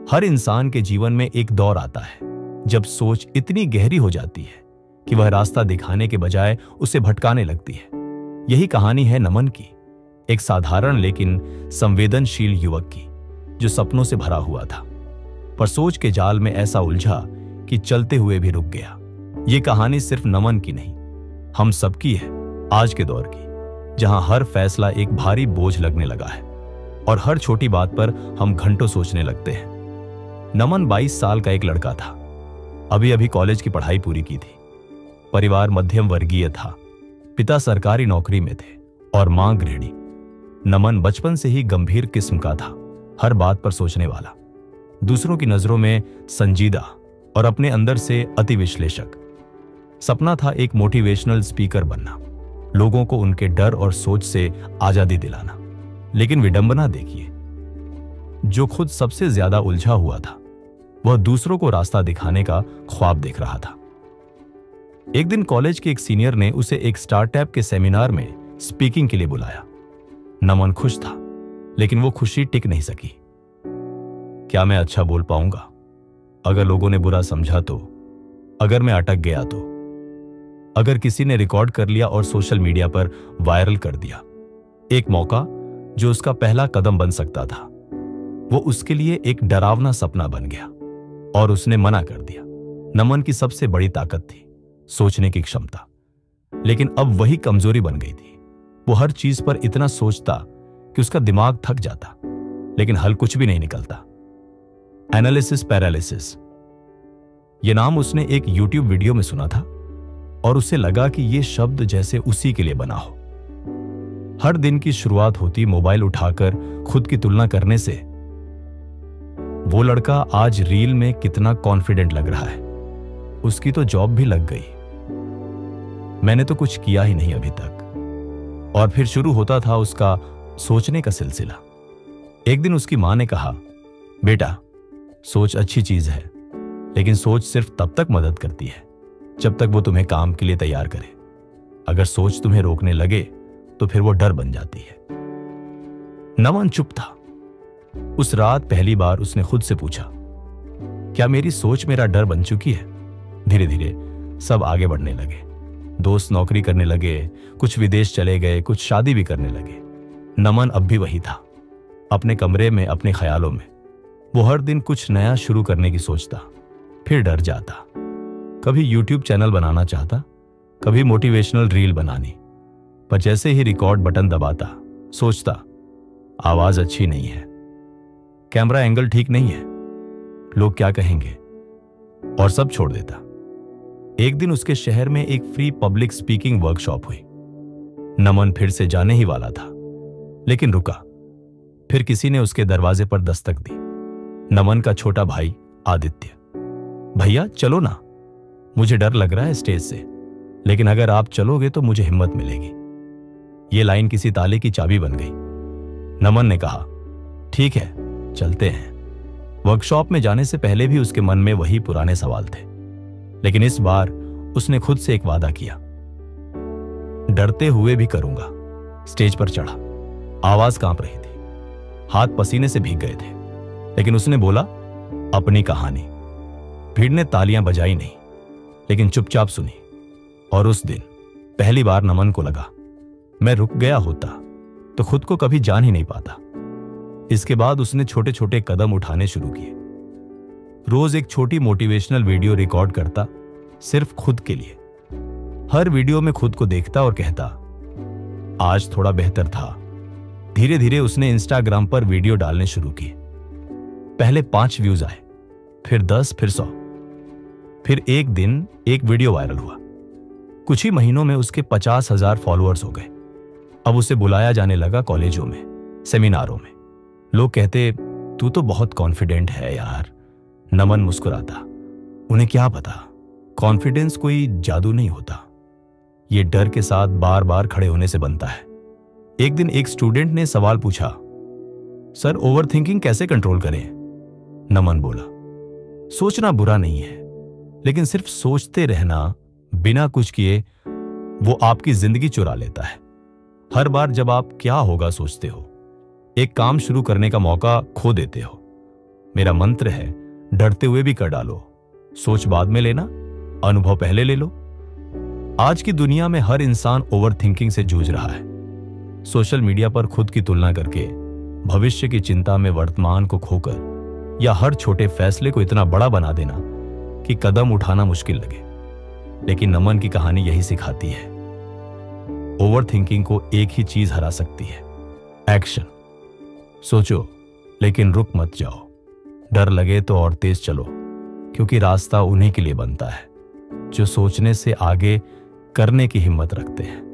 हर इंसान के जीवन में एक दौर आता है जब सोच इतनी गहरी हो जाती है कि वह रास्ता दिखाने के बजाय उसे भटकाने लगती है। यही कहानी है नमन की, एक साधारण लेकिन संवेदनशील युवक की जो सपनों से भरा हुआ था, पर सोच के जाल में ऐसा उलझा कि चलते हुए भी रुक गया। ये कहानी सिर्फ नमन की नहीं, हम सबकी है, आज के दौर की, जहां हर फैसला एक भारी बोझ लगने लगा है और हर छोटी बात पर हम घंटों सोचने लगते हैं। नमन 22 साल का एक लड़का था। अभी अभी कॉलेज की पढ़ाई पूरी की थी। परिवार मध्यम वर्गीय था। पिता सरकारी नौकरी में थे और मां गृहिणी। नमन बचपन से ही गंभीर किस्म का था, हर बात पर सोचने वाला, दूसरों की नजरों में संजीदा और अपने अंदर से अति विश्लेषक। सपना था एक मोटिवेशनल स्पीकर बनना, लोगों को उनके डर और सोच से आजादी दिलाना। लेकिन विडंबना देखिए, जो खुद सबसे ज्यादा उलझा हुआ था वह दूसरों को रास्ता दिखाने का ख्वाब देख रहा था। एक दिन कॉलेज के एक सीनियर ने उसे एक स्टार्टअप के सेमिनार में स्पीकिंग के लिए बुलाया। नमन खुश था, लेकिन वो खुशी टिक नहीं सकी। क्या मैं अच्छा बोल पाऊंगा? अगर लोगों ने बुरा समझा तो? अगर मैं अटक गया तो? अगर किसी ने रिकॉर्ड कर लिया और सोशल मीडिया पर वायरल कर दिया? एक मौका जो उसका पहला कदम बन सकता था, वो उसके लिए एक डरावना सपना बन गया और उसने मना कर दिया। नमन की सबसे बड़ी ताकत थी सोचने की क्षमता, लेकिन अब वही कमजोरी बन गई थी। वो हर चीज पर इतना सोचता कि उसका दिमाग थक जाता, लेकिन हल कुछ भी नहीं निकलता। एनालिसिस पैरालिसिस, यह नाम उसने एक यूट्यूब वीडियो में सुना था और उसे लगा कि यह शब्द जैसे उसी के लिए बना हो। हर दिन की शुरुआत होती मोबाइल उठाकर खुद की तुलना करने से। वो लड़का आज रील में कितना कॉन्फिडेंट लग रहा है, उसकी तो जॉब भी लग गई, मैंने तो कुछ किया ही नहीं अभी तक। और फिर शुरू होता था उसका सोचने का सिलसिला। एक दिन उसकी मां ने कहा, बेटा सोच अच्छी चीज है, लेकिन सोच सिर्फ तब तक मदद करती है जब तक वो तुम्हें काम के लिए तैयार करे। अगर सोच तुम्हें रोकने लगे तो फिर वो डर बन जाती है। नमन चुप था। उस रात पहली बार उसने खुद से पूछा, क्या मेरी सोच मेरा डर बन चुकी है? धीरे धीरे सब आगे बढ़ने लगे। दोस्त नौकरी करने लगे, कुछ विदेश चले गए, कुछ शादी भी करने लगे। नमन अब भी वही था, अपने कमरे में, अपने ख्यालों में। वो हर दिन कुछ नया शुरू करने की सोचता, फिर डर जाता। कभी यूट्यूब चैनल बनाना चाहता, कभी मोटिवेशनल रील बनानी, पर जैसे ही रिकॉर्ड बटन दबाता सोचता, आवाज अच्छी नहीं है, कैमरा एंगल ठीक नहीं है, लोग क्या कहेंगे, और सब छोड़ देता। एक दिन उसके शहर में एक फ्री पब्लिक स्पीकिंग वर्कशॉप हुई। नमन फिर से जाने ही वाला था, लेकिन रुका। फिर किसी ने उसके दरवाजे पर दस्तक दी। नमन का छोटा भाई आदित्य। भैया चलो ना, मुझे डर लग रहा है स्टेज से, लेकिन अगर आप चलोगे तो मुझे हिम्मत मिलेगी। ये लाइन किसी ताले की चाबी बन गई। नमन ने कहा, ठीक है चलते हैं। वर्कशॉप में जाने से पहले भी उसके मन में वही पुराने सवाल थे, लेकिन इस बार उसने खुद से एक वादा किया, डरते हुए भी करूंगा। स्टेज पर चढ़ा, आवाज कांप रही थी, हाथ पसीने से भीग गए थे, लेकिन उसने बोला, अपनी कहानी। भीड़ ने तालियां बजाई नहीं, लेकिन चुपचाप सुनी। और उस दिन पहली बार नमन को लगा, मैं रुक गया होता तो खुद को कभी जान ही नहीं पाता। इसके बाद उसने छोटे छोटे कदम उठाने शुरू किए। रोज एक छोटी मोटिवेशनल वीडियो रिकॉर्ड करता, सिर्फ खुद के लिए। हर वीडियो में खुद को देखता और कहता, आज थोड़ा बेहतर था। धीरे धीरे उसने इंस्टाग्राम पर वीडियो डालने शुरू किए। पहले 5 व्यूज आए, फिर 10, फिर 100। फिर एक दिन एक वीडियो वायरल हुआ। कुछ ही महीनों में उसके 50,000 फॉलोअर्स हो गए। अब उसे बुलाया जाने लगा कॉलेजों में, सेमिनारों में। लोग कहते, तू तो बहुत कॉन्फिडेंट है यार। नमन मुस्कुराता, उन्हें क्या पता, कॉन्फिडेंस कोई जादू नहीं होता, ये डर के साथ बार बार खड़े होने से बनता है। एक दिन एक स्टूडेंट ने सवाल पूछा, सर ओवरथिंकिंग कैसे कंट्रोल करें? नमन बोला, सोचना बुरा नहीं है, लेकिन सिर्फ सोचते रहना बिना कुछ किए वो आपकी जिंदगी चुरा लेता है। हर बार जब आप क्या होगा सोचते हो, एक काम शुरू करने का मौका खो देते हो। मेरा मंत्र है, डरते हुए भी कर डालो। सोच बाद में लेना, अनुभव पहले ले लो। आज की दुनिया में हर इंसान ओवर थिंकिंग से जूझ रहा है। सोशल मीडिया पर खुद की तुलना करके, भविष्य की चिंता में वर्तमान को खोकर, या हर छोटे फैसले को इतना बड़ा बना देना कि कदम उठाना मुश्किल लगे। लेकिन नमन की कहानी यही सिखाती है, ओवर थिंकिंग को एक ही चीज हरा सकती है, एक्शन। सोचो लेकिन रुक मत जाओ। डर लगे तो और तेज चलो, क्योंकि रास्ता उन्हीं के लिए बनता है जो सोचने से आगे करने की हिम्मत रखते हैं।